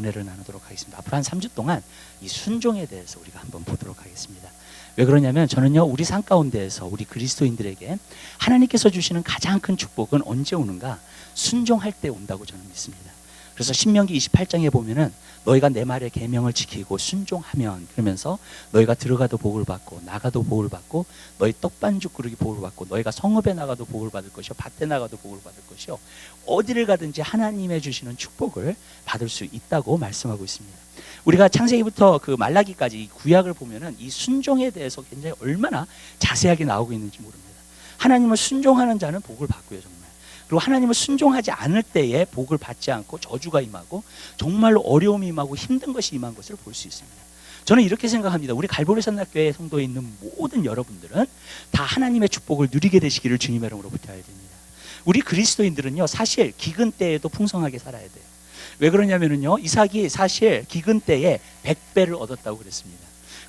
은혜를 나누도록 하겠습니다. 앞으로 한 3주 동안 이 순종에 대해서 우리가 한번 보도록 하겠습니다. 왜 그러냐면 저는요, 우리 삶 가운데에서 우리 그리스도인들에게 하나님께서 주시는 가장 큰 축복은 언제 오는가? 순종할 때 온다고 저는 믿습니다. 그래서 신명기 28장에 보면은 너희가 내 말의 계명을 지키고 순종하면, 그러면서 너희가 들어가도 복을 받고 나가도 복을 받고 너희 떡반죽 그릇이 복을 받고 너희가 성읍에 나가도 복을 받을 것이요 밭에 나가도 복을 받을 것이요 어디를 가든지 하나님의 주시는 축복을 받을 수 있다고 말씀하고 있습니다. 우리가 창세기부터 그 말라기까지 이 구약을 보면은 이 순종에 대해서 굉장히 얼마나 자세하게 나오고 있는지 모릅니다. 하나님을 순종하는 자는 복을 받고요, 정말. 그리고 하나님을 순종하지 않을 때에 복을 받지 않고 저주가 임하고 정말로 어려움이 임하고 힘든 것이 임한 것을 볼 수 있습니다. 저는 이렇게 생각합니다. 우리 갈보리 산락교회 성도에 있는 모든 여러분들은 다 하나님의 축복을 누리게 되시기를 주님의 이름으로 부탁을 드립니다. 우리 그리스도인들은요, 사실 기근 때에도 풍성하게 살아야 돼요. 왜 그러냐면요, 이삭이 사실 기근 때에 100배를 얻었다고 그랬습니다.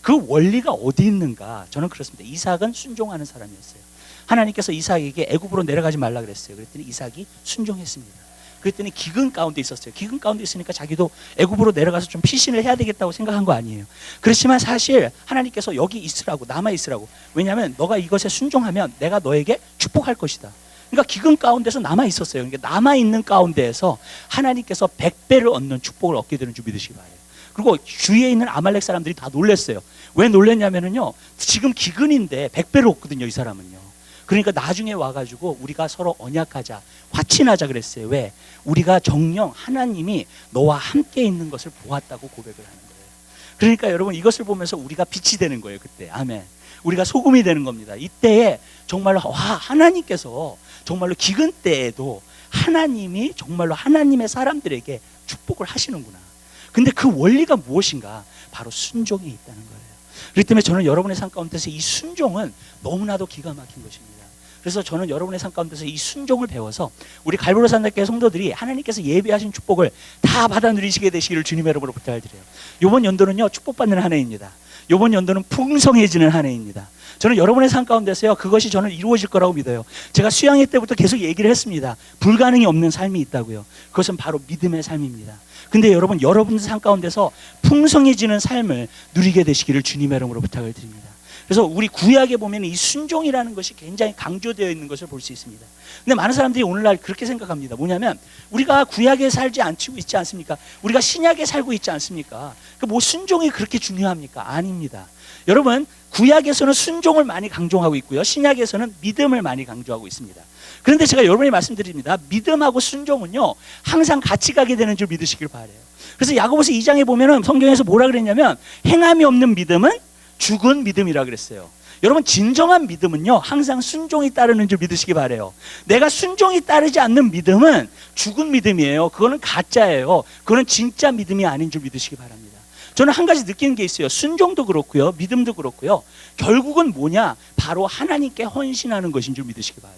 그 원리가 어디 있는가? 저는 그렇습니다. 이삭은 순종하는 사람이었어요. 하나님께서 이삭에게 애굽으로 내려가지 말라 그랬어요. 그랬더니 이삭이 순종했습니다. 그랬더니 기근 가운데 있었어요. 기근 가운데 있으니까 자기도 애굽으로 내려가서 좀 피신을 해야 되겠다고 생각한 거 아니에요. 그렇지만 사실 하나님께서 여기 있으라고, 남아 있으라고. 왜냐하면 너가 이것에 순종하면 내가 너에게 축복할 것이다. 그러니까 기근 가운데서 남아 있었어요. 그러니까 남아 있는 가운데에서 하나님께서 100배를 얻는 축복을 얻게 되는 줄 믿으시기 바라요. 그리고 주위에 있는 아말렉 사람들이 다 놀랐어요. 왜 놀랐냐면요, 지금 기근인데 100배를 얻거든요, 이 사람은요. 그러니까 나중에 와가지고 우리가 서로 언약하자, 화친하자 그랬어요. 왜? 우리가 정녕 하나님이 너와 함께 있는 것을 보았다고 고백을 하는 거예요. 그러니까 여러분, 이것을 보면서 우리가 빛이 되는 거예요. 그때 아멘. 우리가 소금이 되는 겁니다. 이때에 정말로 하나님께서 정말로 기근 때에도 하나님이 정말로 하나님의 사람들에게 축복을 하시는구나. 근데 그 원리가 무엇인가? 바로 순종이 있다는 거예요. 그렇기 때문에 저는 여러분의 삶 가운데서 이 순종은 너무나도 기가 막힌 것입니다. 그래서 저는 여러분의 삶 가운데서 이 순종을 배워서 우리 갈보리 산락교회 성도들이 하나님께서 예비하신 축복을 다 받아 누리시게 되시기를 주님의 이름으로 부탁을 드려요. 이번 연도는요, 축복받는 한 해입니다. 이번 연도는 풍성해지는 한 해입니다. 저는 여러분의 삶 가운데서요, 그것이 저는 이루어질 거라고 믿어요. 제가 수양회 때부터 계속 얘기를 했습니다. 불가능이 없는 삶이 있다고요. 그것은 바로 믿음의 삶입니다. 근데 여러분 삶 가운데서 풍성해지는 삶을 누리게 되시기를 주님의 이름으로 부탁을 드립니다. 그래서 우리 구약에 보면 이 순종이라는 것이 굉장히 강조되어 있는 것을 볼 수 있습니다. 근데 많은 사람들이 오늘날 그렇게 생각합니다. 뭐냐면 우리가 구약에 살지 있지 않습니까? 우리가 신약에 살고 있지 않습니까? 뭐 순종이 그렇게 중요합니까? 아닙니다. 여러분, 구약에서는 순종을 많이 강조하고 있고요, 신약에서는 믿음을 많이 강조하고 있습니다. 그런데 제가 여러분에게 말씀드립니다. 믿음하고 순종은요, 항상 같이 가게 되는 줄 믿으시길 바라요. 그래서 야고보서 2장에 보면은 성경에서 뭐라 그랬냐면 행함이 없는 믿음은 죽은 믿음이라 그랬어요. 여러분, 진정한 믿음은요, 항상 순종이 따르는 줄 믿으시기 바라요. 내가 순종이 따르지 않는 믿음은 죽은 믿음이에요. 그거는 가짜예요. 그거는 진짜 믿음이 아닌 줄 믿으시기 바랍니다. 저는 한 가지 느끼는 게 있어요. 순종도 그렇고요, 믿음도 그렇고요, 결국은 뭐냐? 바로 하나님께 헌신하는 것인 줄 믿으시기 바라요.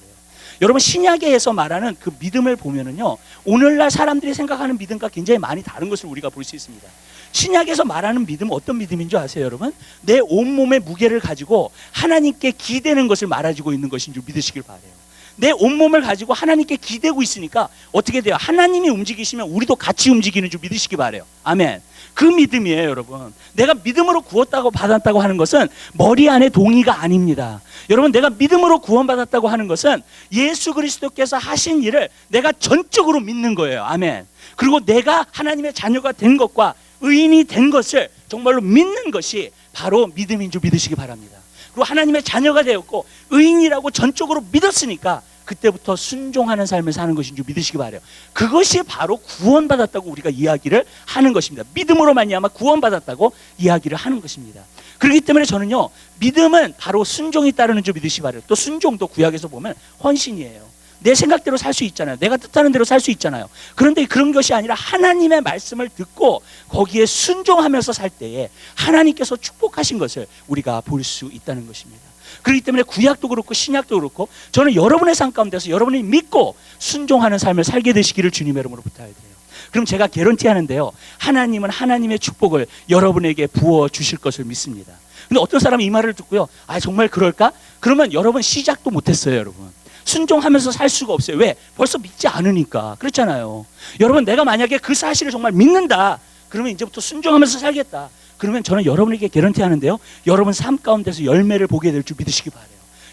여러분, 신약에서 말하는 그 믿음을 보면은요, 오늘날 사람들이 생각하는 믿음과 굉장히 많이 다른 것을 우리가 볼 수 있습니다. 신약에서 말하는 믿음은 어떤 믿음인 줄 아세요, 여러분? 내 온몸의 무게를 가지고 하나님께 기대는 것을 말해주고 있는 것인 줄 믿으시길 바라요. 내 온몸을 가지고 하나님께 기대고 있으니까 어떻게 돼요? 하나님이 움직이시면 우리도 같이 움직이는 줄 믿으시기 바라요. 아멘. 그 믿음이에요, 여러분. 내가 믿음으로 구웠다고 받았다고 하는 것은 머리 안에 동의가 아닙니다. 여러분, 내가 믿음으로 구원받았다고 하는 것은 예수 그리스도께서 하신 일을 내가 전적으로 믿는 거예요. 아멘. 그리고 내가 하나님의 자녀가 된 것과 의인이 된 것을 정말로 믿는 것이 바로 믿음인 줄 믿으시기 바랍니다. 그리고 하나님의 자녀가 되었고 의인이라고 전적으로 믿었으니까 그때부터 순종하는 삶을 사는 것인 줄 믿으시기 바라요. 그것이 바로 구원받았다고 우리가 이야기를 하는 것입니다. 믿음으로 말미암아 구원받았다고 이야기를 하는 것입니다. 그렇기 때문에 저는요, 믿음은 바로 순종이 따르는 줄 믿으시기 바라요. 또 순종도 구약에서 보면 헌신이에요. 내 생각대로 살 수 있잖아요. 내가 뜻하는 대로 살 수 있잖아요. 그런데 그런 것이 아니라 하나님의 말씀을 듣고 거기에 순종하면서 살 때에 하나님께서 축복하신 것을 우리가 볼 수 있다는 것입니다. 그렇기 때문에 구약도 그렇고 신약도 그렇고 저는 여러분의 삶 가운데서 여러분이 믿고 순종하는 삶을 살게 되시기를 주님의 이름으로 부탁드려요. 그럼 제가 개런티 하는데요, 하나님은 하나님의 축복을 여러분에게 부어주실 것을 믿습니다. 근데 어떤 사람이 이 말을 듣고요, 정말 그럴까? 그러면 여러분 시작도 못했어요. 여러분, 순종하면서 살 수가 없어요. 왜? 벌써 믿지 않으니까. 그렇잖아요. 여러분, 내가 만약에 그 사실을 정말 믿는다, 그러면 이제부터 순종하면서 살겠다. 그러면 저는 여러분에게 개런티 하는데요, 여러분 삶 가운데서 열매를 보게 될 줄 믿으시기 바라요.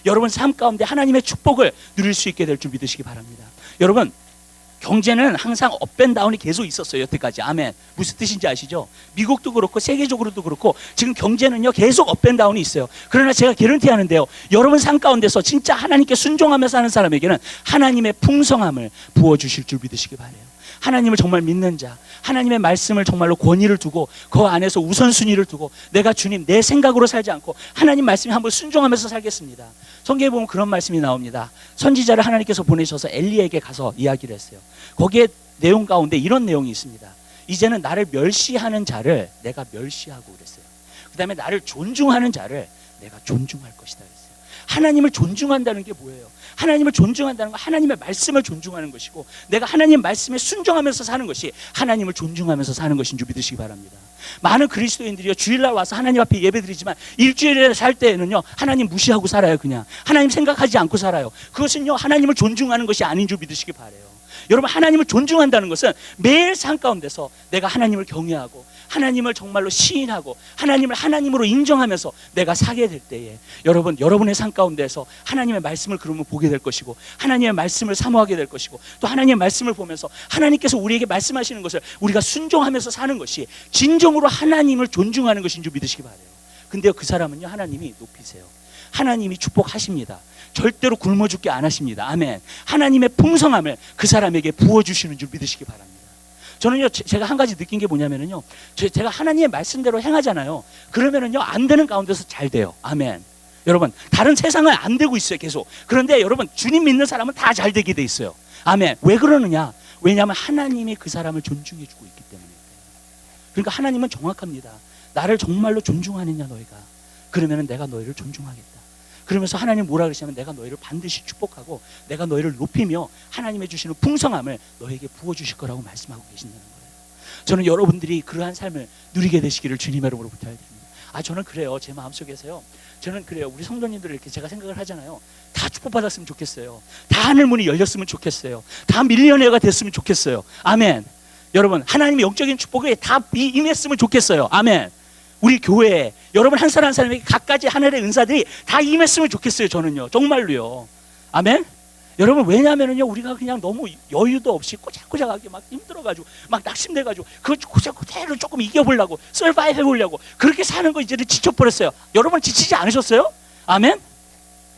여러분 삶 가운데 하나님의 축복을 누릴 수 있게 될 줄 믿으시기 바랍니다. 여러분, 경제는 항상 업앤다운이 계속 있었어요, 여태까지. 아멘. 무슨 뜻인지 아시죠? 미국도 그렇고 세계적으로도 그렇고 지금 경제는요 계속 업앤다운이 있어요. 그러나 제가 개런티 하는데요, 여러분 삶 가운데서 진짜 하나님께 순종하면서 사는 사람에게는 하나님의 풍성함을 부어주실 줄 믿으시기 바라요. 하나님을 정말 믿는 자, 하나님의 말씀을 정말로 권위를 두고 그 안에서 우선순위를 두고 내가 주님 내 생각으로 살지 않고 하나님 말씀에 한번 순종하면서 살겠습니다. 성경에 보면 그런 말씀이 나옵니다. 선지자를 하나님께서 보내셔서 엘리에게 가서 이야기를 했어요. 거기에 내용 가운데 이런 내용이 있습니다. 이제는 나를 멸시하는 자를 내가 멸시하고 그랬어요. 그 다음에 나를 존중하는 자를 내가 존중할 것이다 그랬어요. 하나님을 존중한다는 게 뭐예요? 하나님을 존중한다는 건 하나님의 말씀을 존중하는 것이고, 내가 하나님 말씀에 순종하면서 사는 것이 하나님을 존중하면서 사는 것인 줄 믿으시기 바랍니다. 많은 그리스도인들이요 주일날 와서 하나님 앞에 예배드리지만 일주일에 살 때에는요 하나님 무시하고 살아요. 그냥 하나님 생각하지 않고 살아요. 그것은요 하나님을 존중하는 것이 아닌 줄 믿으시기 바라요. 여러분, 하나님을 존중한다는 것은 매일 삶 가운데서 내가 하나님을 경외하고 하나님을 정말로 시인하고 하나님을 하나님으로 인정하면서 내가 살게 될 때에 여러분, 여러분의 삶 가운데서 하나님의 말씀을 그러면 보게 될 것이고 하나님의 말씀을 사모하게 될 것이고 또 하나님의 말씀을 보면서 하나님께서 우리에게 말씀하시는 것을 우리가 순종하면서 사는 것이 진정으로 하나님을 존중하는 것인 줄 믿으시기 바라요. 근데요, 그 사람은요 하나님이 높이세요. 하나님이 축복하십니다. 절대로 굶어 죽게 안 하십니다. 아멘. 하나님의 풍성함을 그 사람에게 부어주시는 줄 믿으시기 바랍니다. 저는요, 제가 한 가지 느낀 게 뭐냐면요, 제가 하나님의 말씀대로 행하잖아요. 그러면은요, 안 되는 가운데서 잘 돼요. 아멘. 여러분, 다른 세상은 안 되고 있어요, 계속. 그런데 여러분, 주님 믿는 사람은 다 잘 되게 돼 있어요. 아멘. 왜 그러느냐? 왜냐하면 하나님이 그 사람을 존중해 주고 있기 때문에. 그러니까 하나님은 정확합니다. 나를 정말로 존중하느냐, 너희가. 그러면은 내가 너희를 존중하겠다. 그러면서 하나님 뭐라 그러시냐면 내가 너희를 반드시 축복하고 내가 너희를 높이며 하나님의 주시는 풍성함을 너희에게 부어주실 거라고 말씀하고 계신다는 거예요. 저는 여러분들이 그러한 삶을 누리게 되시기를 주님의 이름으로 부탁드립니다. 저는 그래요. 제 마음속에서요, 저는 그래요. 우리 성도님들 이렇게 제가 생각을 하잖아요. 다 축복받았으면 좋겠어요. 다 하늘문이 열렸으면 좋겠어요. 다 밀리언어가 됐으면 좋겠어요. 아멘. 여러분, 하나님의 영적인 축복에 다 임했으면 좋겠어요. 아멘. 우리 교회에 여러분 한 사람 한 사람에게 각가지 하늘의 은사들이 다 임했으면 좋겠어요. 저는요, 정말로요. 아멘. 여러분, 왜냐하면요 우리가 그냥 너무 여유도 없이 꼬작꼬작하게 막 힘들어가지고 막 낙심돼가지고 그대로 조금 이겨보려고 서바이브 해보려고 그렇게 사는 거 이제는 지쳐버렸어요. 여러분 지치지 않으셨어요? 아멘.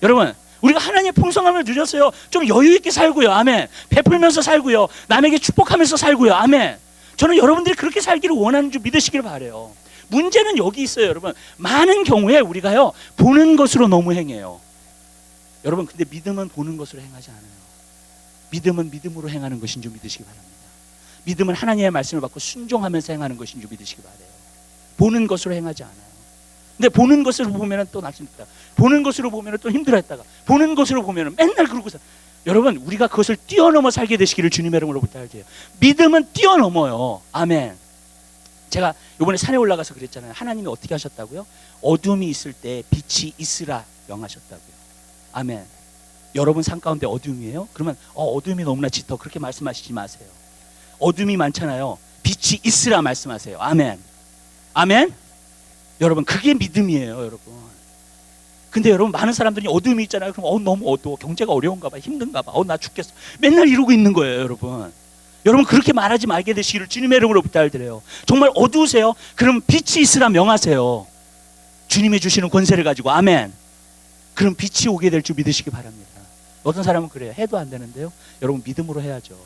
여러분, 우리가 하나님의 풍성함을 누렸어요. 좀 여유 있게 살고요. 아멘. 베풀면서 살고요. 남에게 축복하면서 살고요. 아멘. 저는 여러분들이 그렇게 살기를 원하는 줄 믿으시길 바라요. 문제는 여기 있어요, 여러분. 많은 경우에 우리가요 보는 것으로 너무 행해요. 여러분, 근데 믿음은 보는 것으로 행하지 않아요. 믿음은 믿음으로 행하는 것인 줄 믿으시기 바랍니다. 믿음은 하나님의 말씀을 받고 순종하면서 행하는 것인 줄 믿으시기 바라요. 보는 것으로 행하지 않아요. 근데 보는 것으로 보면은 또 낙심했다가, 보는 것으로 보면은 또 힘들어했다가, 보는 것으로 보면은 맨날 그러고 살. 여러분, 우리가 그것을 뛰어넘어 살게 되시기를 주님의 이름으로 부탁드려요. 믿음은 뛰어넘어요. 아멘. 제가 이번에 산에 올라가서 그랬잖아요. 하나님이 어떻게 하셨다고요? 어둠이 있을 때 빛이 있으라 명하셨다고요. 아멘. 여러분 삶 가운데 어둠이에요? 그러면 어둠이 너무나 짙어 그렇게 말씀하시지 마세요. 어둠이 많잖아요. 빛이 있으라 말씀하세요. 아멘. 아멘. 여러분, 그게 믿음이에요, 여러분. 근데 여러분, 많은 사람들이 어둠이 있잖아요. 그럼 너무 어두워, 경제가 어려운가 봐, 힘든가 봐, 나 죽겠어, 맨날 이러고 있는 거예요, 여러분. 여러분, 그렇게 말하지 말게 되시기를 주님의 이름으로 부탁드려요. 정말 어두우세요? 그럼 빛이 있으라 명하세요. 주님이 주시는 권세를 가지고. 아멘. 그럼 빛이 오게 될 줄 믿으시기 바랍니다. 어떤 사람은 그래요. 해도 안 되는데요, 여러분 믿음으로 해야죠.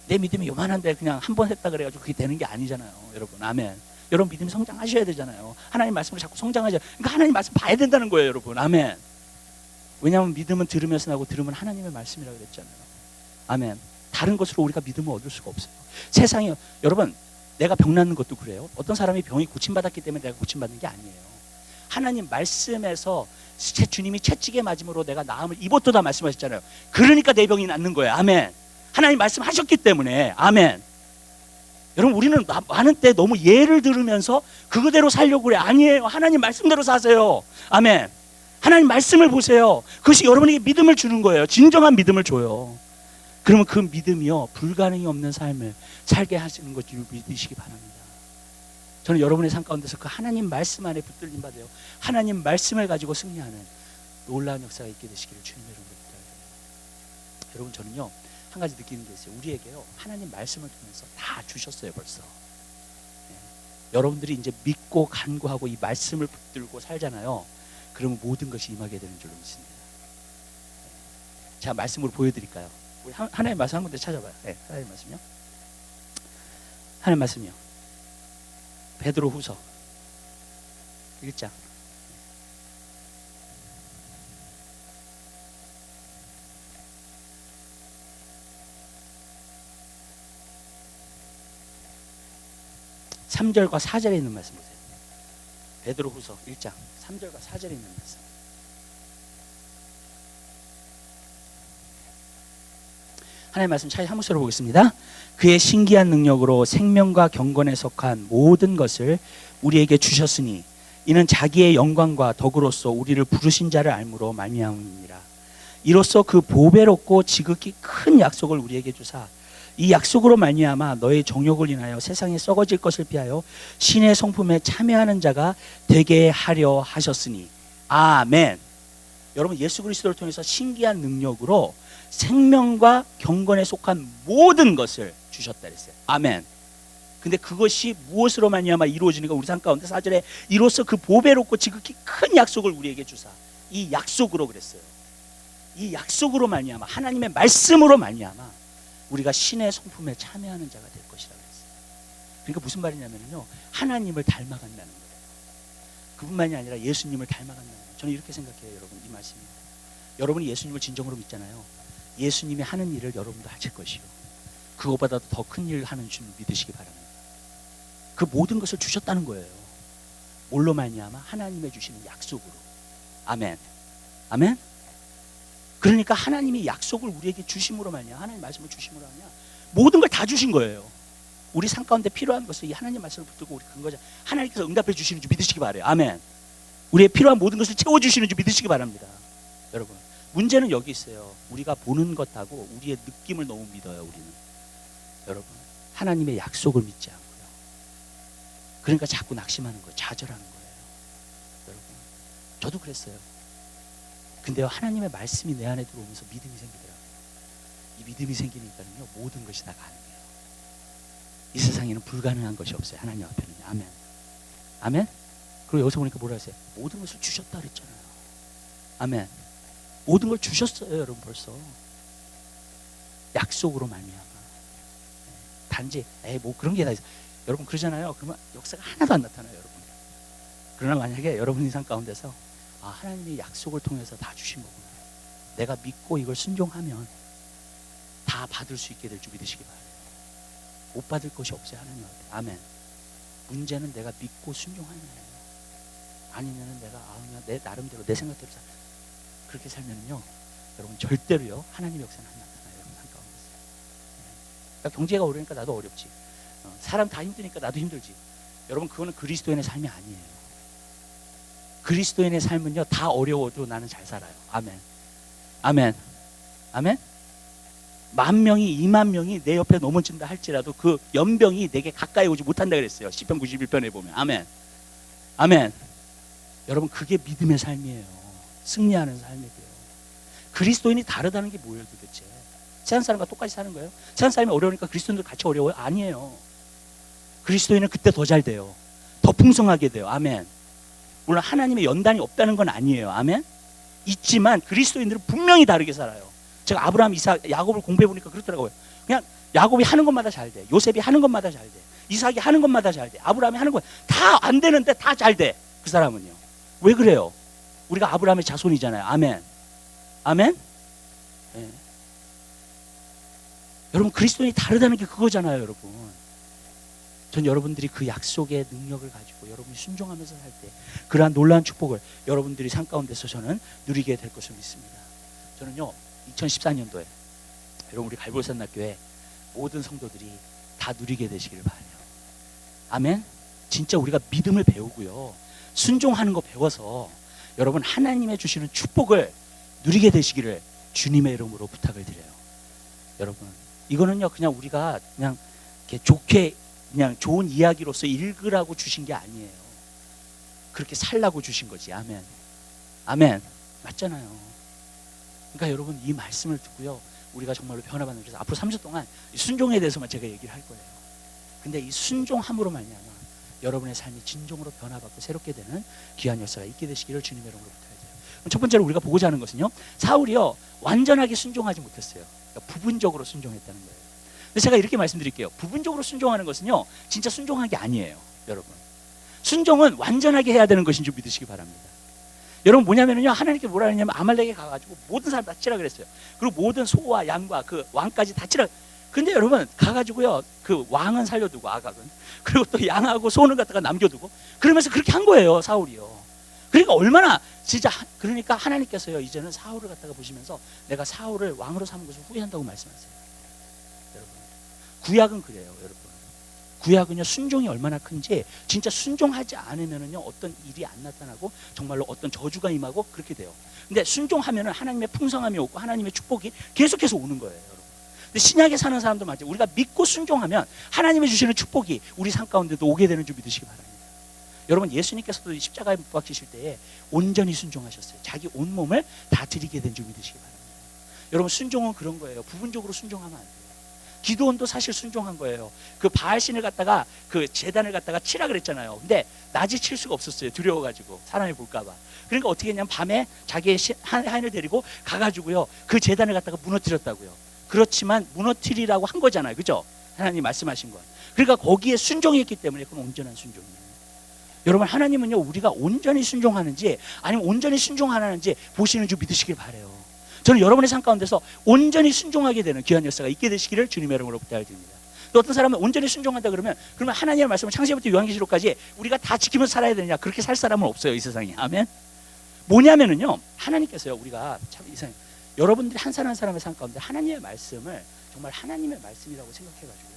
내 믿음이 요만한데 그냥 한 번 했다 그래가지고 그게 되는 게 아니잖아요, 여러분. 아멘. 여러분, 믿음이 성장하셔야 되잖아요. 하나님 말씀을 자꾸 성장하셔야, 그러니까 하나님 말씀 봐야 된다는 거예요, 여러분. 아멘. 왜냐하면 믿음은 들으면서 나고 들으면 하나님의 말씀이라고 그랬잖아요. 아멘. 다른 것으로 우리가 믿음을 얻을 수가 없어요. 세상에, 여러분, 내가 병 낫는 것도 그래요. 어떤 사람이 병이 고침받았기 때문에 내가 고침받는 게 아니에요. 하나님 말씀에서 주님이 채찍에 맞음으로 내가 나음을 입었다 다 말씀하셨잖아요. 그러니까 내 병이 낫는 거예요. 아멘. 하나님 말씀하셨기 때문에. 아멘. 여러분, 우리는 많은 때 너무 예를 들으면서 그거대로 살려고 그래. 아니에요. 하나님 말씀대로 사세요. 아멘. 하나님 말씀을 보세요. 그것이 여러분에게 믿음을 주는 거예요. 진정한 믿음을 줘요. 그러면 그 믿음이요, 불가능이 없는 삶을 살게 하시는 것을 믿으시기 바랍니다. 저는 여러분의 삶 가운데서 그 하나님 말씀 안에 붙들림 받아요. 하나님 말씀을 가지고 승리하는 놀라운 역사가 있게 되시기를 주님의 이름으로 부탁드려요. 여러분, 저는요 한 가지 느끼는 게 있어요. 우리에게요 하나님 말씀을 통해서 다 주셨어요 벌써. 여러분들이 이제 믿고 간구하고 이 말씀을 붙들고 살잖아요. 그러면 모든 것이 임하게 되는 줄로 믿습니다. 제가 말씀으로 보여드릴까요? 우리 하나님 말씀 한 군데 찾아봐요. 네, 하나님 말씀요. 하나님 말씀이요. 베드로 후서 1장. (3절과 4절에) 있는 말씀 보세요. 베드로 후서 1장 3절과 4절에 있는 말씀. 하나님의 말씀 차이 한 목소리로 보겠습니다. 그의 신기한 능력으로 생명과 경건에 속한 모든 것을 우리에게 주셨으니 이는 자기의 영광과 덕으로서 우리를 부르신 자를 알므로 말미암음이니라. 이로써 그 보배롭고 지극히 큰 약속을 우리에게 주사 이 약속으로 말미암아 너의 정욕을 인하여 세상에 썩어질 것을 피하여 신의 성품에 참여하는 자가 되게 하려 하셨으니. 아멘. 여러분, 예수 그리스도를 통해서 신기한 능력으로 생명과 경건에 속한 모든 것을 주셨다 그랬어요. 아멘. 근데 그것이 무엇으로 말미암아 이루어지는가? 우리 삶 가운데 4절에 이로써 그 보배롭고 지극히 큰 약속을 우리에게 주사. 이 약속으로 그랬어요. 이 약속으로 말미암아, 하나님의 말씀으로 말미암아 우리가 신의 성품에 참여하는 자가 될 것이라고 했어요. 그러니까 무슨 말이냐면요, 하나님을 닮아간다는 거예요. 그뿐만이 아니라 예수님을 닮아간다는 거예요. 저는 이렇게 생각해요, 여러분. 이 말씀입니다. 여러분이 예수님을 진정으로 믿잖아요. 예수님이 하는 일을 여러분도 하실 것이요, 그것보다도 더 큰 일을 하는 줄 믿으시기 바랍니다. 그 모든 것을 주셨다는 거예요. 뭘로 말미암아? 하나님의 주시는 약속으로. 아멘. 아멘. 그러니까 하나님이 약속을 우리에게 주심으로 말이야, 하나님 말씀을 주심으로 하냐, 모든 걸 다 주신 거예요. 우리 삶 가운데 필요한 것을 이 하나님 말씀을 붙들고 우리 근거자 하나님께서 응답해 주시는 줄 믿으시기 바라요. 아멘. 우리의 필요한 모든 것을 채워주시는 줄 믿으시기 바랍니다. 여러분, 문제는 여기 있어요. 우리가 보는 것하고 우리의 느낌을 너무 믿어요. 우리는, 여러분, 하나님의 약속을 믿지 않고요. 그러니까 자꾸 낙심하는 거예요. 좌절하는 거예요. 여러분, 저도 그랬어요. 근데요, 하나님의 말씀이 내 안에 들어오면서 믿음이 생기더라고요. 이 믿음이 생기니까는요, 모든 것이 다 가능해요. 이 세상에는 불가능한 것이 없어요. 하나님 앞에는. 아멘. 아멘. 그리고 여기서 보니까 뭐라 했어요? 모든 것을 주셨다 그랬잖아요. 아멘. 모든 걸 주셨어요, 여러분. 벌써 약속으로 말미암아. 단지 뭐 그런 게 다 있어요. 여러분, 그러잖아요. 그러면 역사가 하나도 안 나타나요, 여러분. 그러나 만약에 여러분 인생 가운데서 하나님의 약속을 통해서 다 주신 거구나, 내가 믿고 이걸 순종하면 다 받을 수 있게 될 줄 믿으시기 바라요. 못 받을 것이 없어요, 하나님 앞에. 아멘. 문제는 내가 믿고 순종하느냐예요. 아니면은 내가 그냥 내 나름대로 내 생각대로 그렇게 살면요, 여러분, 절대로요 하나님의 역사는 안 나타나요. 여러분 삶 가운데서. 그러니까 경제가 어려우니까 나도 어렵지, 사람 다 힘드니까 나도 힘들지. 여러분, 그거는 그리스도인의 삶이 아니에요. 그리스도인의 삶은요, 다 어려워도 나는 잘 살아요. 아멘. 아멘. 아멘. 10,000명이 20,000명이 내 옆에 넘어진다 할지라도 그 연병이 내게 가까이 오지 못한다 그랬어요. 시편 91편에 보면. 아멘. 아멘. 여러분, 그게 믿음의 삶이에요. 승리하는 삶이고요. 그리스도인이 다르다는 게 뭐예요 도대체? 세상 사람과 똑같이 사는 거예요? 세상 사람이 어려우니까 그리스도인들 같이 어려워요? 아니에요. 그리스도인은 그때 더 잘 돼요. 더 풍성하게 돼요. 아멘. 물론 하나님의 연단이 없다는 건 아니에요. 아멘. 있지만 그리스도인들은 분명히 다르게 살아요. 제가 아브라함, 이삭, 야곱을 공부해 보니까 그렇더라고요. 그냥 야곱이 하는 것마다 잘 돼. 요셉이 하는 것마다 잘 돼. 이삭이 하는 것마다 잘 돼. 아브라함이 하는 것 다 안 되는데 다 잘 돼. 그 사람은요. 왜 그래요? 우리가 아브라함의 자손이잖아요. 아멘. 아멘. 네. 여러분, 그리스도인이 다르다는 게 그거잖아요, 여러분. 전 여러분들이 그 약속의 능력을 가지고 여러분이 순종하면서 살 때 그러한 놀라운 축복을 여러분들이 삶 가운데서 저는 누리게 될 것을 믿습니다. 저는요, 2014년도에 여러분, 우리 갈보산학교에 모든 성도들이 다 누리게 되시기를 바라요. 아멘. 진짜 우리가 믿음을 배우고요, 순종하는 거 배워서 여러분 하나님의 주시는 축복을 누리게 되시기를 주님의 이름으로 부탁을 드려요. 여러분, 이거는요 그냥 우리가 그냥 이렇게 좋게 그냥 좋은 이야기로서 읽으라고 주신 게 아니에요. 그렇게 살라고 주신 거지. 아멘. 아멘. 맞잖아요. 그러니까 여러분 이 말씀을 듣고요 우리가 정말로 변화받는, 그래서 앞으로 3주 동안 이 순종에 대해서만 제가 얘기를 할 거예요. 근데 이 순종함으로 말미암아 여러분의 삶이 진정으로 변화받고 새롭게 되는 귀한 역사가 있게 되시기를 주님의 이름으로 부탁드려요. 첫 번째로 우리가 보고자 하는 것은요, 사울이요 완전하게 순종하지 못했어요. 그러니까 부분적으로 순종했다는 거예요. 근데 제가 이렇게 말씀드릴게요. 부분적으로 순종하는 것은요 진짜 순종한 게 아니에요. 여러분, 순종은 완전하게 해야 되는 것인 줄 믿으시기 바랍니다. 여러분 뭐냐면요, 하나님께 뭐라 했냐면 아말렉에 가가지고 모든 사람 다 치라 그랬어요. 그리고 모든 소와 양과 그 왕까지 다 치라. 근데 여러분 가가지고요 그 왕은 살려두고 아각은, 그리고 또 양하고 소는 갖다가 남겨두고, 그러면서 그렇게 한 거예요 사울이요. 그러니까 얼마나 진짜, 그러니까 하나님께서요 이제는 사울을 갖다가 보시면서 내가 사울을 왕으로 삼은 것을 후회한다고 말씀하세요. 여러분 구약은 그래요. 여러분 구약은요 순종이 얼마나 큰지, 진짜 순종하지 않으면은요 어떤 일이 안 나타나고 정말로 어떤 저주가 임하고 그렇게 돼요. 근데 순종하면은 하나님의 풍성함이 오고 하나님의 축복이 계속해서 오는 거예요. 여러분. 근데 신약에 사는 사람도 맞아요. 우리가 믿고 순종하면 하나님이 주시는 축복이 우리 삶 가운데도 오게 되는 줄 믿으시기 바랍니다. 여러분 십자가에 십자가에 못 박히실 때에 온전히 순종하셨어요. 자기 온몸을 다 드리게 된 줄 믿으시기 바랍니다. 여러분 순종은 그런 거예요. 부분적으로 순종하면 안 돼요. 기도원도 사실 순종한 거예요. 그 바알신을 갖다가 그 제단을 갖다가 치라 그랬잖아요. 근데 낮에 칠 수가 없었어요. 두려워가지고 사람이 볼까봐. 그러니까 어떻게 했냐면 밤에 자기의 하인을 데리고 가가지고요 그 제단을 갖다가 무너뜨렸다고요. 그렇지만 무너뜨리라고 한 거잖아요, 그죠? 하나님 말씀하신 건. 그러니까 거기에 순종했기 때문에 그건 온전한 순종이에요. 여러분 하나님은요 우리가 온전히 순종하는지 아니면 온전히 순종 안 하는지 보시는 줄 믿으시길 바래요. 저는 여러분의 삶 가운데서 온전히 순종하게 되는 귀한 역사가 있게 되시기를 주님의 이름으로 부탁드립니다. 또 어떤 사람은 온전히 순종한다 그러면 하나님의 말씀을 창세기부터 요한계시록까지 우리가 다 지키면서 살아야 되느냐, 그렇게 살 사람은 없어요 이 세상에. 아멘. 뭐냐면은요 하나님께서요 우리가 참 이상해요. 여러분들이 한 사람 한 사람의 삶 가운데 하나님의 말씀을 정말 하나님의 말씀이라고 생각해가지고요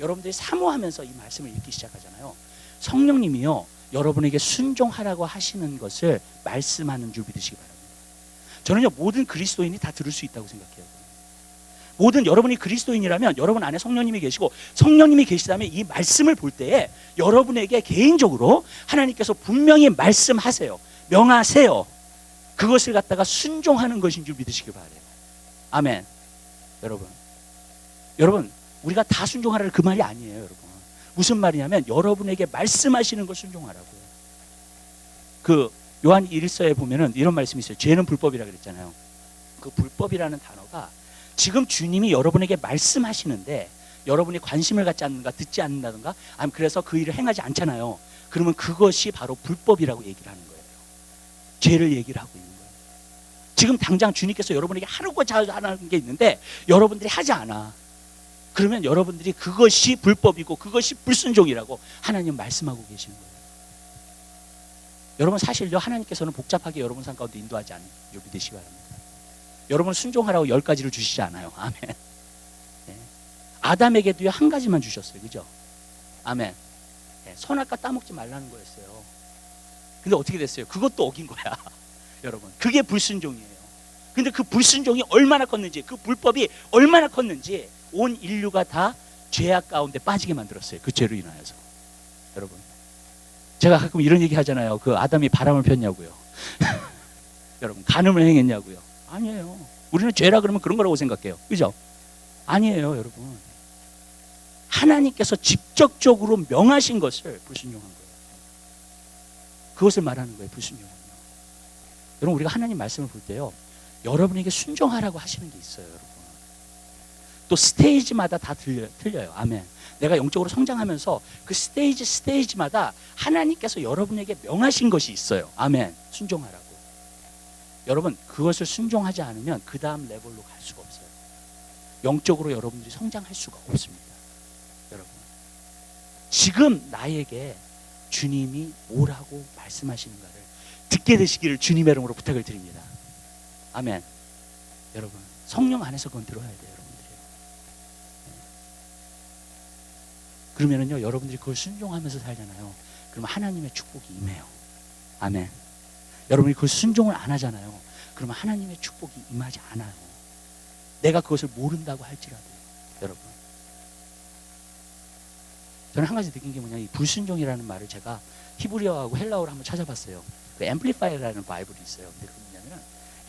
여러분들이 사모하면서 이 말씀을 읽기 시작하잖아요. 성령님이요 여러분에게 순종하라고 하시는 것을 말씀하는 줄 믿으시기 바랍니다. 저는요 모든 그리스도인이 다 들을 수 있다고 생각해요. 모든 여러분이 그리스도인이라면 여러분 안에 성령님이 계시고, 성령님이 계시다면 이 말씀을 볼 때에 여러분에게 개인적으로 하나님께서 분명히 말씀하세요. 명하세요. 그것을 갖다가 순종하는 것인 줄 믿으시기 바라요. 아멘. 여러분 우리가 다 순종하라는 그 말이 아니에요. 여러분 무슨 말이냐면 여러분에게 말씀하시는 걸 순종하라고요. 그 요한 1서에 보면은 이런 말씀이 있어요. 죄는 불법이라 그랬잖아요. 그 불법이라는 단어가 지금 주님이 여러분에게 말씀하시는데 여러분이 관심을 갖지 않는가, 듣지 않는다든가, 아니면 그래서 그 일을 행하지 않잖아요. 그러면 그것이 바로 불법이라고 얘기를 하는 거예요. 죄를 얘기를 하고 있는 거예요. 지금 당장 주님께서 여러분에게 하고자 하는 게 있는데 여러분들이 하지 않아. 그러면 여러분들이 그것이 불법이고 그것이 불순종이라고 하나님 말씀하고 계시는 거예요. 여러분 사실요 하나님께서는 복잡하게 여러분 삶 가운데 인도하지 않는 줄 믿으시기 바랍니다. 여러분 순종하라고 10가지를 주시지 않아요. 아멘. 네. 아담에게도요 한 가지만 주셨어요. 그죠? 아멘. 네. 선악과 따먹지 말라는 거였어요. 근데 어떻게 됐어요? 그것도 어긴 거야. 여러분 그게 불순종이에요. 근데 그 불순종이 얼마나 컸는지, 그 불법이 얼마나 컸는지 온 인류가 다 죄악 가운데 빠지게 만들었어요. 그 죄로 인하여서. 여러분 제가 가끔 이런 얘기 하잖아요. 그 아담이 바람을 폈냐고요. 여러분 간음을 행했냐고요. 아니에요. 우리는 죄라 그러면 그런 거라고 생각해요. 그죠? 아니에요. 여러분 하나님께서 직접적으로 명하신 것을 불순종한 거예요. 그것을 말하는 거예요. 불순종은요. 여러분 우리가 하나님 말씀을 볼 때요 여러분에게 순종하라고 하시는 게 있어요. 여러분 또 스테이지마다 다 틀려요. 아멘. 내가 영적으로 성장하면서 그 스테이지마다 하나님께서 여러분에게 명하신 것이 있어요. 아멘. 순종하라고. 여러분 그것을 순종하지 않으면 그 다음 레벨로 갈 수가 없어요. 영적으로 여러분들이 성장할 수가 없습니다. 여러분 지금 나에게 주님이 뭐라고 말씀하시는가를 듣게 되시기를 주님의 이름으로 부탁을 드립니다. 아멘. 여러분 성령 안에서 그건 들어야 돼요. 그러면은요 여러분들이 그걸 순종하면서 살잖아요. 그러면 하나님의 축복이 임해요. 아멘. 여러분이 그걸 순종을 안 하잖아요. 그러면 하나님의 축복이 임하지 않아요. 내가 그것을 모른다고 할지라도 여러분, 저는 한 가지 느낀 게 뭐냐, 이 불순종이라는 말을 제가 히브리어하고 헬라어를 한번 찾아봤어요. 그 앰플리파이라는 바이블이 있어요. 근데 그 뭐냐면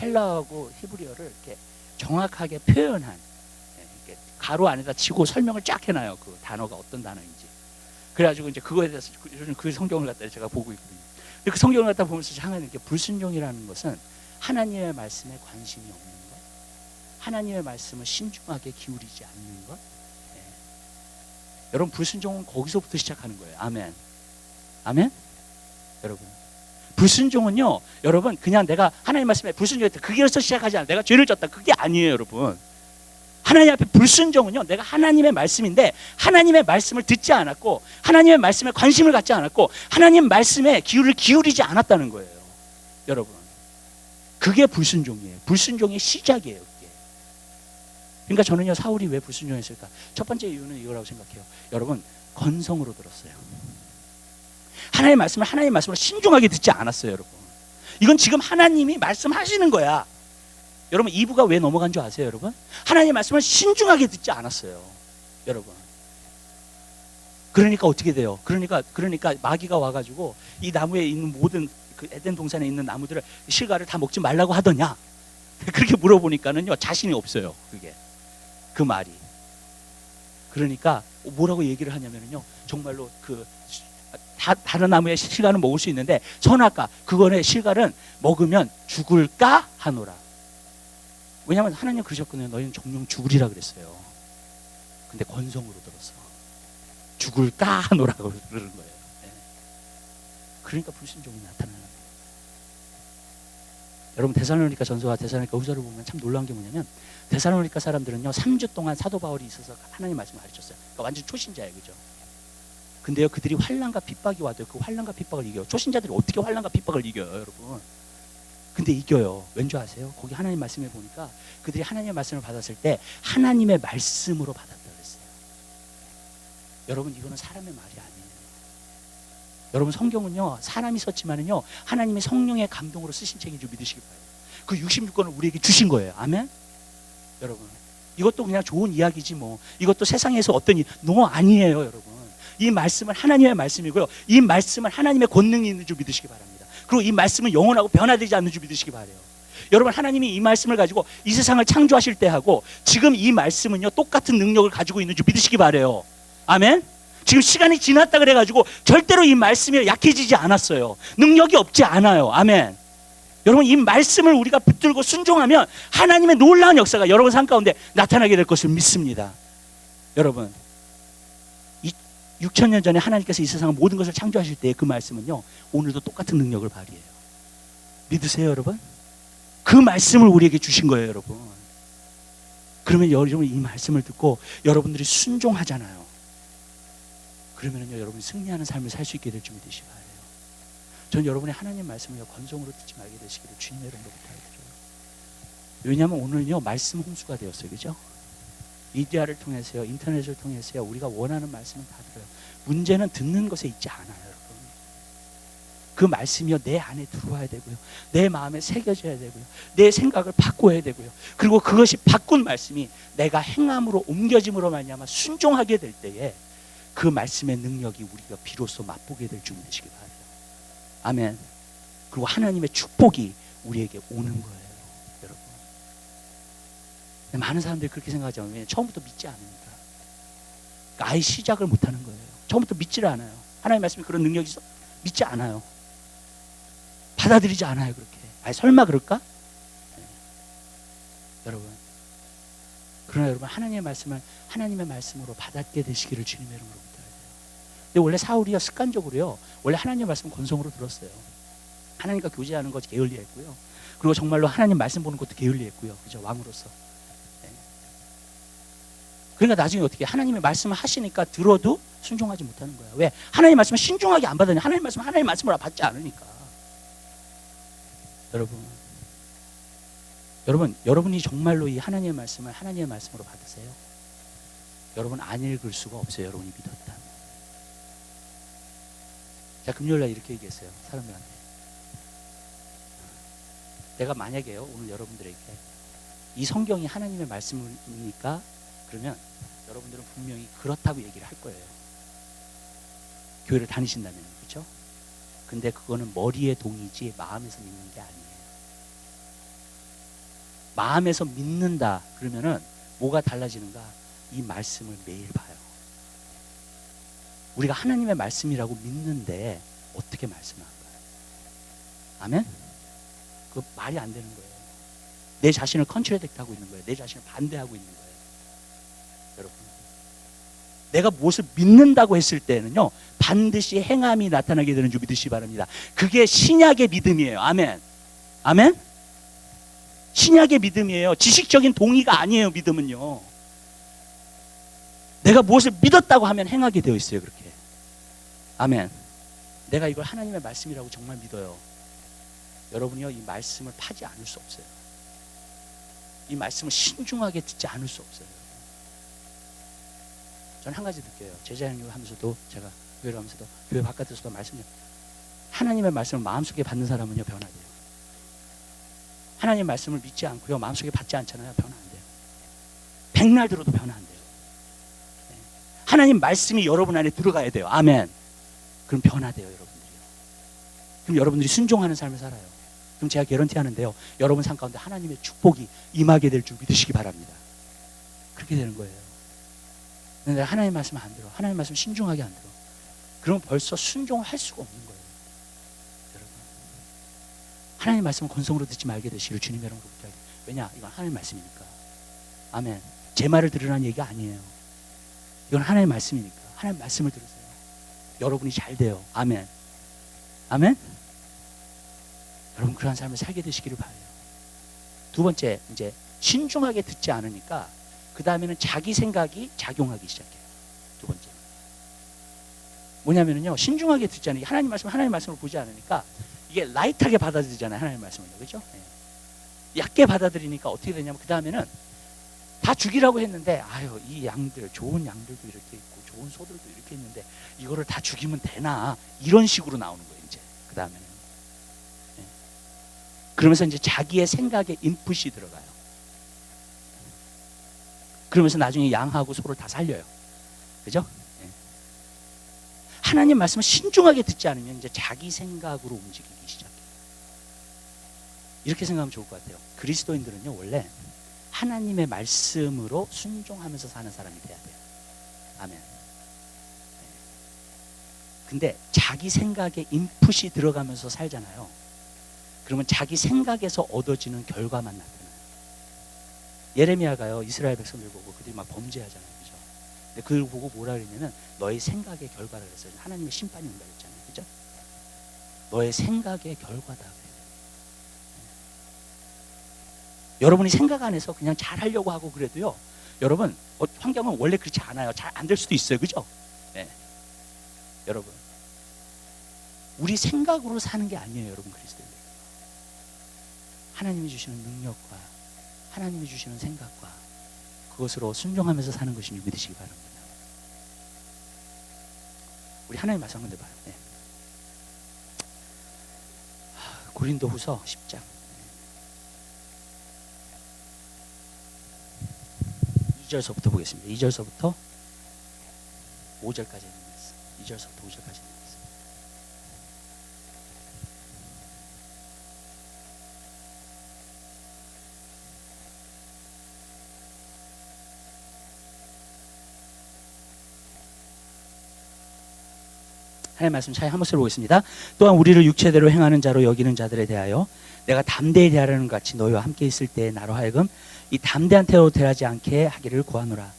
헬라어하고 히브리어를 이렇게 정확하게 표현한, 이렇게 가로 안에다 치고 설명을 쫙 해놔요. 그 단어가 어떤 단어인지. 그래가지고 이제 그거에 대해서 요즘 그 성경을 갖다 제가 보고 있거든요. 근데 그 성경을 갖다 보면서 하는 게, 불순종이라는 것은 하나님의 말씀에 관심이 없는 것, 하나님의 말씀을 신중하게 기울이지 않는 것. 예. 여러분, 불순종은 거기서부터 시작하는 거예요. 아멘. 아멘. 여러분, 불순종은요, 여러분, 그냥 내가 하나님 말씀에 불순종했다, 그게서 시작하지 않아요. 내가 죄를 졌다, 그게 아니에요. 여러분, 하나님 앞에 불순종은요, 내가 하나님의 말씀인데 하나님의 말씀을 듣지 않았고, 하나님의 말씀에 관심을 갖지 않았고, 하나님 말씀에 귀를 기울이지 않았다는 거예요. 여러분, 그게 불순종이에요. 불순종의 시작이에요, 그게. 그러니까 저는요, 사울이 왜 불순종했을까? 첫 번째 이유는 이거라고 생각해요. 여러분, 건성으로 들었어요. 하나님의 말씀을 신중하게 듣지 않았어요. 여러분, 이건 지금 하나님이 말씀하시는 거야. 여러분, 이브가 왜 넘어간 줄 아세요? 여러분, 하나님의 말씀을 신중하게 듣지 않았어요. 여러분, 그러니까 어떻게 돼요? 그러니까 마귀가 와가지고 이 나무에 있는 모든, 그 에덴 동산에 있는 나무들을, 실과를 다 먹지 말라고 하더냐? 그렇게 물어보니까는요, 자신이 없어요. 그게, 그 말이. 그러니까 뭐라고 얘기를 하냐면요, 정말로 다른 나무의 실과는 먹을 수 있는데 선악과 그거의 실과는 먹으면 죽을까 하노라. 왜냐하면 하나님 그러셨거든요. 너희는 정령 죽으리라 그랬어요. 근데 건성으로 들었어. 죽을까 하노라고 그러는 거예요. 네. 그러니까 불순종이 나타나는 거예요. 여러분, 데살로니가 전서와 데살로니가 후서를 보면 참 놀라운 게 뭐냐면, 데살로니가 사람들은요, 3주 동안 사도 바울이 있어서 하나님 말씀을 가르쳤어요. 그러니까 완전 초신자예요. 그죠? 근데요, 그들이 환난과 핍박이 와도 그 환난과 핍박을 이겨요. 초신자들이 어떻게 환난과 핍박을 이겨요, 여러분? 근데 이겨요. 왠지 아세요? 거기 하나님 말씀에 보니까 그들이 하나님의 말씀을 받았을 때 하나님의 말씀으로 받았다고 했어요. 여러분, 이거는 사람의 말이 아니에요. 여러분, 성경은요, 사람이 썼지만은요, 하나님의 성령의 감동으로 쓰신 책인 줄 믿으시기 바라요. 그 66권을 우리에게 주신 거예요. 아멘? 여러분, 이것도 그냥 좋은 이야기지 뭐, 이것도 세상에서 어떤 아니에요. 여러분, 이 말씀은 하나님의 말씀이고요, 이 말씀은 하나님의 권능이 있는 줄 믿으시기 바랍니다. 그리고 이 말씀은 영원하고 변화되지 않는 줄 믿으시기 바라요. 여러분, 하나님이 이 말씀을 가지고 이 세상을 창조하실 때 하고 지금 이 말씀은요, 똑같은 능력을 가지고 있는 줄 믿으시기 바라요. 아멘? 지금 시간이 지났다 그래가지고 절대로 이 말씀이 약해지지 않았어요. 능력이 없지 않아요. 아멘. 여러분, 이 말씀을 우리가 붙들고 순종하면 하나님의 놀라운 역사가 여러분 삶 가운데 나타나게 될 것을 믿습니다. 여러분, 6,000년 전에 하나님께서 이 세상의 모든 것을 창조하실 때 그 말씀은요, 오늘도 똑같은 능력을 발휘해요. 믿으세요, 여러분? 그 말씀을 우리에게 주신 거예요, 여러분. 그러면 여러분, 이 말씀을 듣고 여러분들이 순종하잖아요. 그러면요, 여러분이 승리하는 삶을 살 수 있게 될 줄 믿으시기 바라요. 전 여러분의 하나님 말씀을 건성으로 듣지 말게 되시기를 주님의 이름으로 부탁드려요. 왜냐하면 오늘요, 말씀 홍수가 되었어요. 그죠? 미디어를 통해서요, 인터넷을 통해서요, 우리가 원하는 말씀은 다 들어요. 문제는 듣는 것에 있지 않아요, 여러분. 그 말씀이요, 내 안에 들어와야 되고요, 내 마음에 새겨져야 되고요, 내 생각을 바꿔야 되고요, 그리고 그것이 바꾼 말씀이 내가 행함으로 옮겨짐으로 말미암아 순종하게 될 때에 그 말씀의 능력이 우리가 비로소 맛보게 될 줄 믿으시기 바라요. 아멘. 그리고 하나님의 축복이 우리에게 오는 거예요. 많은 사람들이 그렇게 생각하죠. 왜냐하면 처음부터 믿지 않으니까. 그러니까 아예 시작을 못하는 거예요. 처음부터 믿지를 않아요. 하나님의 말씀이 그런 능력이 있어? 믿지 않아요. 받아들이지 않아요. 그렇게. 아예 설마 그럴까? 네. 여러분, 그러나 여러분, 하나님의 말씀을 하나님의 말씀으로 받았게 되시기를 주님의 이름으로 부탁드려요. 근데 원래 사울이요, 습관적으로요, 원래 하나님의 말씀 건성으로 들었어요. 하나님과 교제하는 것 게을리했고요, 그리고 정말로 하나님 말씀 보는 것도 게을리했고요. 그죠? 왕으로서. 그러니까 나중에 어떻게 하나님의 말씀을 하시니까 들어도 순종하지 못하는 거야. 왜? 하나님의 말씀을 신중하게 안 받으니 하나님의 말씀을 하나님의 말씀으로 받지 않으니까. 여러분이 정말로 이 하나님의 말씀을 하나님의 말씀으로 받으세요. 여러분, 안 읽을 수가 없어요. 여러분이 믿었다면. 제가 금요일날 이렇게 얘기했어요, 사람들한테. 내가 만약에요, 오늘 여러분들에게 이 성경이 하나님의 말씀입니까? 그러면 여러분들은 분명히 그렇다고 얘기를 할 거예요. 교회를 다니신다면, 그렇죠? 근데 그거는 머리의 동의지 마음에서 믿는 게 아니에요. 마음에서 믿는다 그러면은 뭐가 달라지는가? 이 말씀을 매일 봐요. 우리가 하나님의 말씀이라고 믿는데 어떻게 말씀할까요? 아멘? 그 말이 안 되는 거예요. 내 자신을 컨트롤하고 있는 거예요. 내 자신을 반대하고 있는 거예요. 여러분, 내가 무엇을 믿는다고 했을 때는요, 반드시 행함이 나타나게 되는 줄 믿으시기 바랍니다. 그게 신약의 믿음이에요. 아멘. 아멘? 신약의 믿음이에요. 지식적인 동의가 아니에요. 믿음은요, 내가 무엇을 믿었다고 하면 행하게 되어 있어요. 그렇게. 아멘. 내가 이걸 하나님의 말씀이라고 정말 믿어요. 여러분이요, 이 말씀을 파지 않을 수 없어요. 이 말씀을 신중하게 듣지 않을 수 없어요. 저는 한 가지 느껴요. 제자양육을 하면서도, 제가 교회를 하면서도, 교회 바깥에서도 말씀드려요. 하나님의 말씀을 마음속에 받는 사람은요, 변화돼요. 하나님의 말씀을 믿지 않고요, 마음속에 받지 않잖아요. 변화 안 돼요. 백날 들어도 변화 안 돼요. 하나님 말씀이 여러분 안에 들어가야 돼요. 아멘. 그럼 변화돼요, 여러분들이요. 그럼 여러분들이 순종하는 삶을 살아요. 그럼 제가 개런티 하는데요, 여러분 삶 가운데 하나님의 축복이 임하게 될 줄 믿으시기 바랍니다. 그렇게 되는 거예요. 근데 하나님의 말씀을 안 들어, 하나님의 말씀 신중하게 안 들어, 그럼 벌써 순종할 수가 없는 거예요. 여러분, 하나님의 말씀을 건성으로 듣지 말게 되시기를 주님 여러분 부탁드려요. 왜냐? 이건 하나님의 말씀이니까. 아멘. 제 말을 들으라는 얘기가 아니에요. 이건 하나님의 말씀이니까. 하나님의 말씀을 들으세요. 여러분이 잘 돼요. 아멘. 아멘. 여러분, 그러한 삶을 살게 되시기를 바라요. 두 번째, 이제 신중하게 듣지 않으니까 그 다음에는 자기 생각이 작용하기 시작해요. 두 번째 뭐냐면요, 신중하게 듣지 않으니까, 하나님 말씀을 보지 않으니까 이게 라이트하게 받아들이잖아요. 하나님 말씀을요, 그렇죠? 네. 얕게 받아들이니까 어떻게 되냐면, 그 다음에는 다 죽이라고 했는데, 아유, 이 양들, 좋은 양들도 이렇게 있고 좋은 소들도 이렇게 있는데 이거를 다 죽이면 되나, 이런 식으로 나오는 거예요. 이제 그 다음에는. 네. 그러면서 이제 자기의 생각에 인풋이 들어가요. 그러면서 나중에 양하고 소를 다 살려요. 그죠? 네. 하나님 말씀을 신중하게 듣지 않으면 이제 자기 생각으로 움직이기 시작해요. 이렇게 생각하면 좋을 것 같아요. 그리스도인들은요, 원래 하나님의 말씀으로 순종하면서 사는 사람이 돼야 돼요. 아멘. 근데 자기 생각에 인풋이 들어가면서 살잖아요. 그러면 자기 생각에서 얻어지는 결과만 나타나요. 예레미야가요, 이스라엘 백성들 보고 그들이 막 범죄하잖아요. 그죠? 근데 그걸 보고 뭐라 그랬냐면, 너의 생각의 결과를 그랬어요. 하나님의 심판이 온다 그랬잖아요. 그죠? 너의 생각의 결과다. 여러분이 생각 안에서 그냥 잘 하려고 하고 그래도요, 여러분, 환경은 원래 그렇지 않아요. 잘 안 될 수도 있어요. 그죠? 네. 여러분, 우리 생각으로 사는 게 아니에요. 여러분, 그리스도인들. 하나님이 주시는 능력과 하나님이 주시는 생각과 그것으로 순종하면서 사는 것이 믿으시기 바랍니다. 우리 하나님 말씀 한번 봐요. 네. 고린도후서 10장 2절서부터 보겠습니다. 2절서부터 5절까지 있는 말씀. 2절서부터 5절까지 있는 말씀. 하나님의 말씀 차이 한 목소리로 보겠습니다. 또한 우리를 육체대로 행하는 자로 여기는 자들에 대하여 내가 담대히 대하려는 것 같이 너희와 함께 있을 때 나로 하여금 이 담대한 태도로 대하지 않게 하기를 구하노라.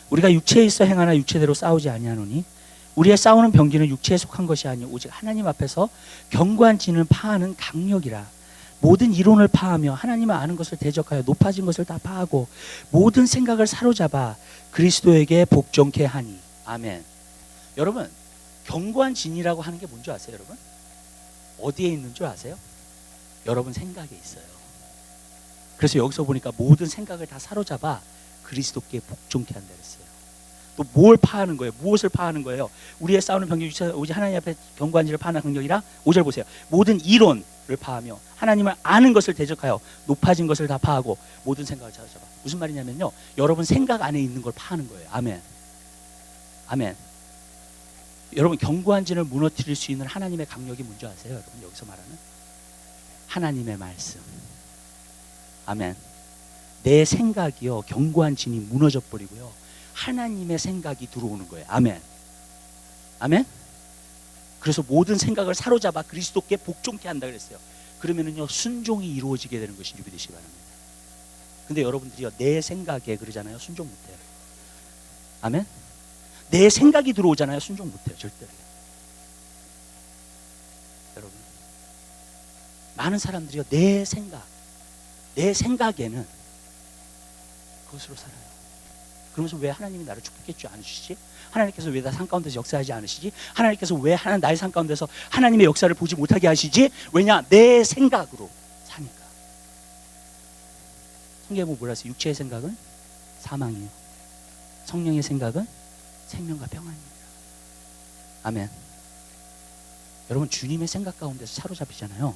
우리가 육체에 있어 행하나 육체대로 싸우지 아니하노니 우리의 싸우는 병기는 육체에 속한 것이 아니오 오직 하나님 앞에서 견고한 진을 파하는 강력이라. 모든 이론을 파하며 하나님을 아는 것을 대적하여 높아진 것을 다 파하고 모든 생각을 사로잡아 그리스도에게 복종케 하니. 아멘. 여러분, 견고한 진이라고 하는 게 뭔지 아세요? 여러분, 어디에 있는 줄 아세요? 여러분 생각에 있어요. 그래서 여기서 보니까 모든 생각을 다 사로잡아 그리스도께 복종케 한다 그랬어요. 또 뭘 파하는 거예요? 무엇을 파하는 거예요? 우리의 싸우는 병력이 오직 하나님 앞에 견고한 지를 파하는 병력이라 5절 보세요. 모든 이론을 파하며 하나님을 아는 것을 대적하여 높아진 것을 다 파하고 모든 생각을 찾아잡아. 무슨 말이냐면요, 여러분 생각 안에 있는 걸 파하는 거예요. 아멘. 아멘. 여러분 견고한 진을 무너뜨릴 수 있는 하나님의 강력이 뭔지 아세요? 여러분 여기서 말하는 하나님의 말씀. 아멘. 내 생각이요 견고한 진이 무너져 버리고요 하나님의 생각이 들어오는 거예요. 아멘. 아멘. 그래서 모든 생각을 사로잡아 그리스도께 복종케 한다 그랬어요. 그러면은요 순종이 이루어지게 되는 것이 준비되시기 바랍니다. 근데 여러분들이요 내 생각에 그러잖아요, 순종 못해요. 아멘. 내 생각이 들어오잖아요, 순종 못해요. 절대로. 여러분 많은 사람들이요 내 생각에는 그것으로 살아요. 그러면서 왜 하나님이 나를 축복해 주지 않으시지? 하나님께서 왜 나 산 가운데서 역사하지 않으시지? 하나님께서 왜 나의 산 가운데서 하나님의 역사를 보지 못하게 하시지? 왜냐? 내 생각으로 사니까. 성경에 뭐라 했어요? 육체의 생각은 사망이에요. 성령의 생각은 생명과 평안입니다. 아멘. 여러분 주님의 생각 가운데서 사로잡히잖아요.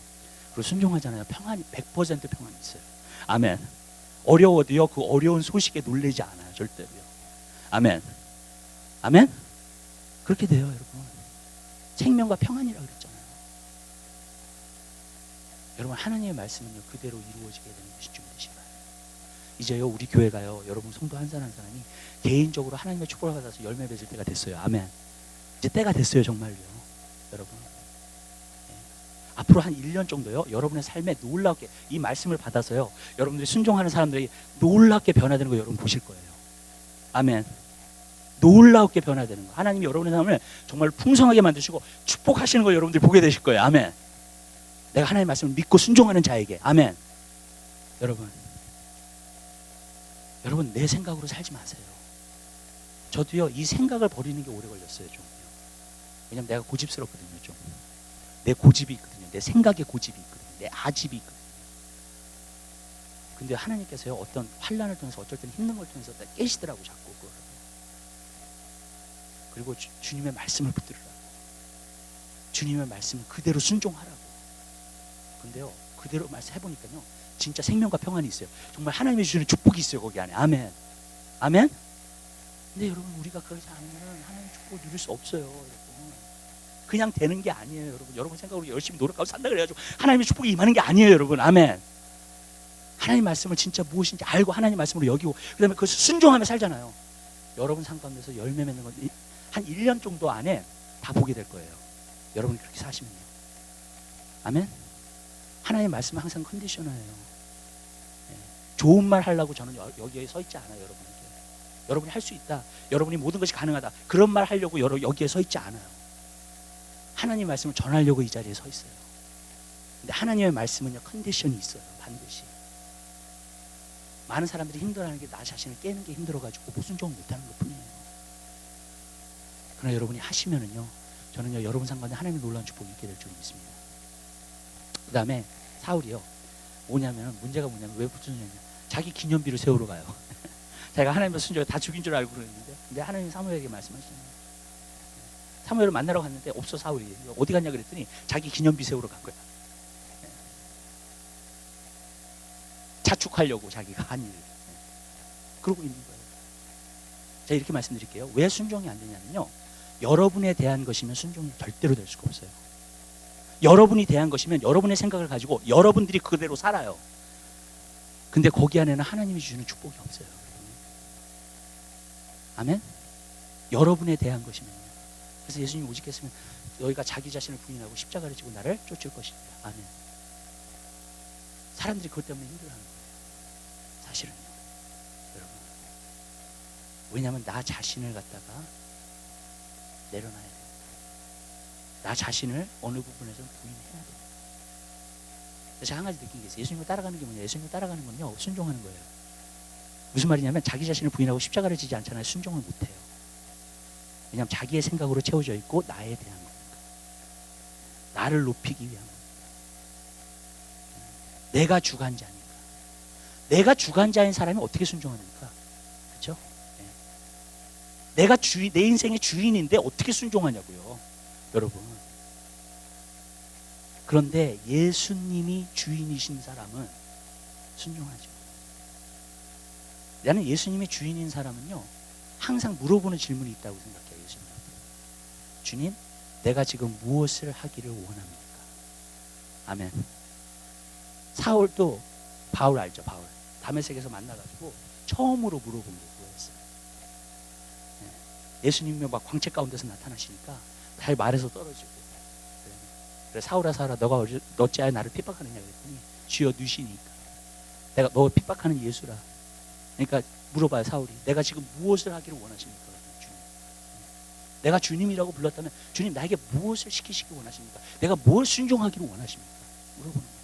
그리고 순종하잖아요. 평안이 100% 평안이 있어요. 아멘. 어려워도요 그 어려운 소식에 놀라지 않아요. 절대로요. 아멘. 아멘. 그렇게 돼요, 여러분. 생명과 평안이라고 그랬잖아요. 여러분 하나님의 말씀은요 그대로 이루어지게 되는 것이 준비되시기 바랍니다. 이제요 우리 교회가요 여러분 성도 한 사람 한 사람이 개인적으로 하나님의 축복을 받아서 열매 맺을 때가 됐어요. 아멘. 이제 때가 됐어요, 정말요. 여러분 앞으로 한 1년 정도요 여러분의 삶에 놀랍게 이 말씀을 받아서요 여러분들이 순종하는 사람들이 놀랍게 변화되는 거 여러분 보실 거예요. 아멘. 놀랍게 변화되는 거. 하나님이 여러분의 삶을 정말 풍성하게 만드시고 축복하시는 걸 여러분들이 보게 되실 거예요. 아멘. 내가 하나님의 말씀을 믿고 순종하는 자에게. 아멘. 여러분 내 생각으로 살지 마세요. 저도요 이 생각을 버리는 게 오래 걸렸어요. 좀. 왜냐면 내가 고집스럽거든요. 좀. 내 고집이 있거든요. 내 생각에 고집이 있거든요. 내 아집이 있거든요. 근데 하나님께서요 어떤 환난을 통해서 어쩔 때는 힘든 걸 통해서 깨시더라고 자꾸 그걸. 그리고 주님의 말씀을 붙들으라고. 주님의 말씀을 그대로 순종하라고. 근데요 그대로 말씀 해보니까요 진짜 생명과 평안이 있어요. 정말 하나님이 주시는 축복이 있어요 거기 안에. 아멘. 아멘. 근데 여러분 우리가 그러지 않으면 하나님 축복을 누릴 수 없어요. 여러분 그냥 되는 게 아니에요. 여러분 생각으로 열심히 노력하고 산다 그래가지고 하나님의 축복이 임하는 게 아니에요. 여러분 아멘. 하나님 말씀을 진짜 무엇인지 알고 하나님 말씀으로 여기고 그 다음에 그것을 순종하며 살잖아요. 여러분 삶 가운데서 열매 맺는 건 한 1년 정도 안에 다 보게 될 거예요. 여러분이 그렇게 사시면요. 아멘. 하나님의 말씀은 항상 컨디셔너예요. 좋은 말 하려고 저는 여기에 서 있지 않아요. 여러분에게. 여러분이 할 수 있다, 여러분이 모든 것이 가능하다, 그런 말 하려고 여기에 서 있지 않아요. 하나님의 말씀을 전하려고 이 자리에 서 있어요. 근데 하나님의 말씀은요 컨디션이 있어요. 반드시. 많은 사람들이 힘들어하는 게 나 자신을 깨는 게 힘들어가지고 순종을 못하는 것 뿐이에요. 그러나 여러분이 하시면은요 저는요 여러분 상관에 하나님의 놀라운 축복이 있게 될 줄 믿습니다. 그 다음에 사울이요 뭐냐면 문제가 뭐냐면 왜 붙였냐면 자기 기념비를 세우러 가요. 자기가 하나님의 순종을 다 죽인 줄 알고 그러는데 근데 하나님이 사무엘에게 말씀하시잖아요. 사무엘을 만나러 갔는데 없어. 사울이 어디 갔냐 그랬더니 자기 기념비 세우러 간 거야. 자축하려고 자기가 한 일. 그러고 있는 거예요. 제가 이렇게 말씀드릴게요. 왜 순종이 안 되냐면요 여러분에 대한 것이면 순종이 절대로 될 수가 없어요. 여러분이 대한 것이면 여러분의 생각을 가지고 여러분들이 그대로 살아요. 근데 거기 안에는 하나님이 주시는 축복이 없어요. 아멘. 여러분에 대한 것이면요. 그래서 예수님이 오직했으면 너희가 자기 자신을 부인하고 십자가를 지고 나를 쫓을 것이다. 아멘. 사람들이 그것 때문에 힘들어하는 거예요. 사실은요. 여러분. 왜냐하면 나 자신을 갖다가 내려놔야 돼요. 나 자신을 어느 부분에서는 부인해야 돼요. 제가 한 가지 느낀 게 있어요. 예수님을 따라가는 게 뭐냐? 예수님을 따라가는 건요 순종하는 거예요. 무슨 말이냐면 자기 자신을 부인하고 십자가를 지지 않잖아요. 순종을 못해요. 왜냐하면 자기의 생각으로 채워져 있고 나에 대한 거니까. 나를 높이기 위한 거니까. 내가 주관자니까. 내가 주관자인 사람이 어떻게 순종합니까? 그렇죠? 내가 내 인생의 주인인데 어떻게 순종하냐고요, 여러분. 그런데 예수님이 주인이신 사람은 순종하죠. 나는 예수님의 주인인 사람은요, 항상 물어보는 질문이 있다고 생각해요. 예수님한테. 주님, 내가 지금 무엇을 하기를 원합니까? 아멘. 사울도, 바울 알죠? 바울. 다메섹에서 만나가지고 처음으로 물어본 게 그거였어요. 예수님이 막 광채 가운데서 나타나시니까 잘 말해서 떨어지고. 그래, 사울아 사울아, 너가 어찌하여 나를 핍박하느냐 그랬더니 주여 누시니까. 내가 너 핍박하는 예수라. 그러니까 물어봐요, 사울이. 내가 지금 무엇을 하기를 원하십니까? 주님. 내가 주님이라고 불렀다면 주님, 나에게 무엇을 시키시기 원하십니까? 내가 뭘 순종하기를 원하십니까? 물어보는 거예요.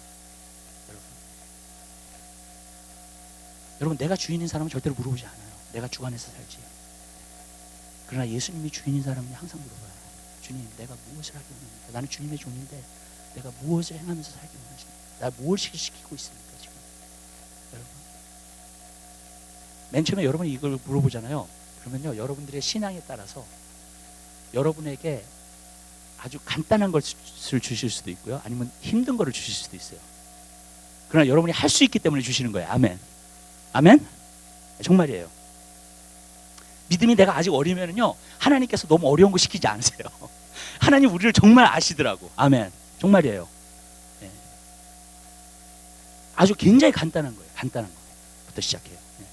여러분, 내가 주인인 사람은 절대로 물어보지 않아요. 내가 주관해서 살지. 그러나 예수님이 주인인 사람은 항상 물어봐요. 주님, 내가 무엇을 하기 원합니까? 나는 주님의 종인데 내가 무엇을 행하면서 살기 원하십니까? 나 무엇을 시키고 있습니까 지금? 여러분, 맨 처음에 여러분이 이걸 물어보잖아요. 그러면요, 여러분들의 신앙에 따라서 여러분에게 아주 간단한 것을 주실 수도 있고요, 아니면 힘든 것을 주실 수도 있어요. 그러나 여러분이 할 수 있기 때문에 주시는 거예요. 아멘. 아멘? 정말이에요. 믿음이 내가 아직 어리면은요, 하나님께서 너무 어려운 거 시키지 않으세요. 하나님 우리를 정말 아시더라고. 아멘. 정말이에요. 네. 아주 굉장히 간단한 거예요. 간단한 거부터 시작해요. 네.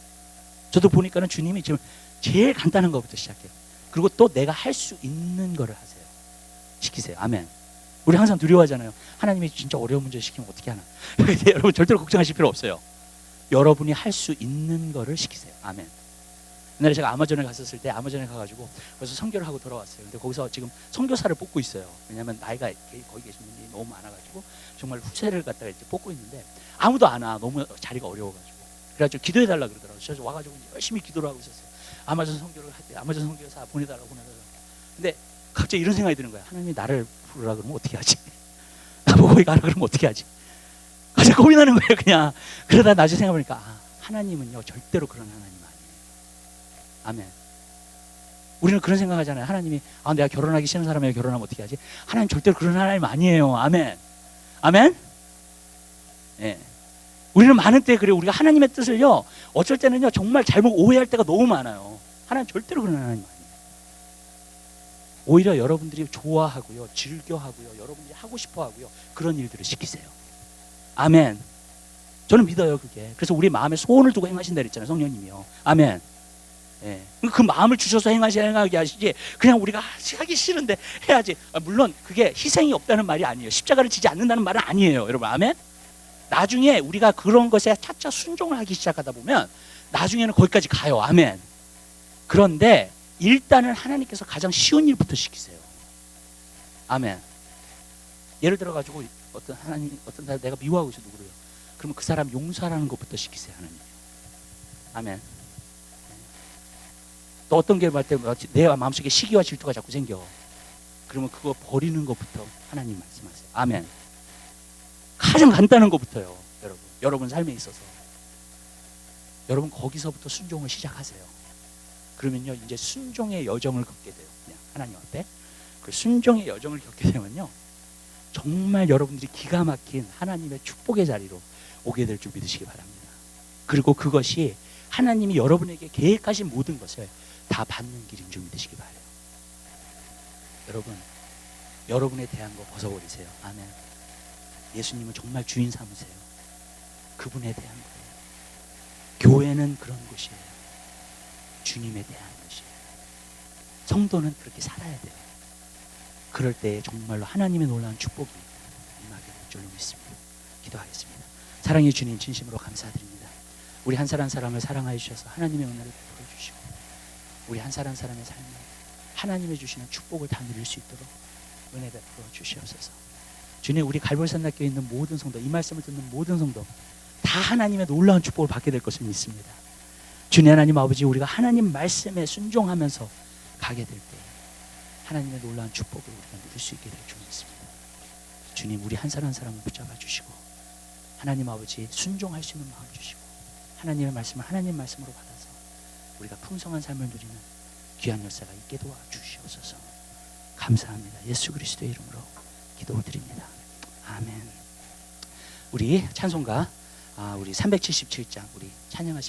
저도 보니까는 주님이 지금 제일 간단한 거부터 시작해요. 그리고 또 내가 할 수 있는 거를 하세요. 시키세요. 아멘. 우리 항상 두려워하잖아요. 하나님이 진짜 어려운 문제 시키면 어떻게 하나. 여러분 절대로 걱정하실 필요 없어요. 여러분이 할 수 있는 거를 시키세요. 아멘. 옛날에 제가 아마존에 갔었을 때, 아마존에 가가지고 그래서 선교를 하고 돌아왔어요. 근데 거기서 지금 선교사를 뽑고 있어요. 왜냐하면 나이가 거기 계신 분들이 너무 많아가지고 정말 후세를 갖다가 이제 뽑고 있는데 아무도 안 와. 너무 자리가 어려워가지고. 그래가지고 기도해달라 그러더라고요. 그래서 와가지고 열심히 기도를 하고 있었어요. 아마존 선교를 할 때 아마존 선교사 보내달라고. 근데 갑자기 이런 생각이 드는 거야. 하나님이 나를 부르라 그러면 어떻게 하지? 나보고 거기 가라 그러면 어떻게 하지? 갑자기 고민하는 거예요, 그냥. 그러다 나중에 생각해보니까, 하나님은요, 절대로 그런 하나님 아니에요. 아멘. 우리는 그런 생각하잖아요. 하나님이, 내가 결혼하기 싫은 사람이랑 결혼하면 어떻게 하지? 하나님 절대로 그런 하나님 아니에요. 아멘. 아멘? 예. 우리는 많은 때 그래요. 우리가 하나님의 뜻을요, 어쩔 때는요, 정말 잘못 오해할 때가 너무 많아요. 하나님 절대로 그런 하나님 아니에요. 오히려 여러분들이 좋아하고요, 즐겨하고요, 여러분들이 하고 싶어 하고요, 그런 일들을 시키세요. 아멘. 저는 믿어요, 그게. 그래서 우리 마음에 소원을 두고 행하신다 그랬잖아요, 성령님이요. 아멘. 예. 그 마음을 주셔서 행하게 하시지, 그냥 우리가 하기 싫은데 해야지. 물론 그게 희생이 없다는 말이 아니에요. 십자가를 지지 않는다는 말은 아니에요, 여러분. 아멘. 나중에 우리가 그런 것에 차차 순종을 하기 시작하다 보면 나중에는 거기까지 가요. 아멘. 그런데 일단은 하나님께서 가장 쉬운 일부터 시키세요. 아멘. 예를 들어가지고 어떤 날 내가 미워하고 있어, 누구를요. 그러면 그 사람 용서하라는 것부터 시키세요, 하나님. 아멘. 또 어떤 게 말 때 내 마음속에 시기와 질투가 자꾸 생겨. 그러면 그거 버리는 것부터 하나님 말씀하세요. 아멘. 가장 간단한 것부터요, 여러분. 여러분 삶에 있어서. 여러분 거기서부터 순종을 시작하세요. 그러면요, 이제 순종의 여정을 걷게 돼요. 그냥 하나님 앞에. 그 순종의 여정을 겪게 되면요, 정말 여러분들이 기가 막힌 하나님의 축복의 자리로 오게 될 줄 믿으시기 바랍니다. 그리고 그것이 하나님이 여러분에게 계획하신 모든 것을 다 받는 길인 줄 믿으시기 바라요. 여러분, 여러분에 대한 거 벗어버리세요. 아멘. 예수님을 정말 주인 삼으세요. 그분에 대한 거예요. 교회는 그런 곳이에요. 주님에 대한 것이에요. 성도는 그렇게 살아야 돼요. 그럴 때 정말로 하나님의 놀라운 축복이 임하게 될 줄로 믿습니다. 기도하겠습니다. 사랑의 주님, 진심으로 감사드립니다. 우리 한 사람 한 사람을 사랑하여 주셔서 하나님의 은혜를 베풀어 주시고, 우리 한 사람 한 사람의 삶에 하나님의 주시는 축복을 다 누릴 수 있도록 은혜 베풀어 주시옵소서. 주님, 우리 갈보리산학교에 있는 모든 성도, 이 말씀을 듣는 모든 성도 다 하나님의 놀라운 축복을 받게 될 것을 믿습니다. 주님 하나님 아버지, 우리가 하나님 말씀에 순종하면서 가게 될 때 하나님의 놀라운 축복을 우리가 누릴 수 있게 될 줄 믿습니다. 주님, 우리 한 사람 한 사람을 붙잡아 주시고, 하나님 아버지 순종할 수 있는 마음 주시고, 하나님의 말씀을 하나님 말씀으로 받아서 우리가 풍성한 삶을 누리는 귀한 역사가 있게 도와주시옵소서. 감사합니다. 예수 그리스도의 이름으로 기도드립니다. 아멘. 우리 찬송가 우리 377장 우리 찬양하시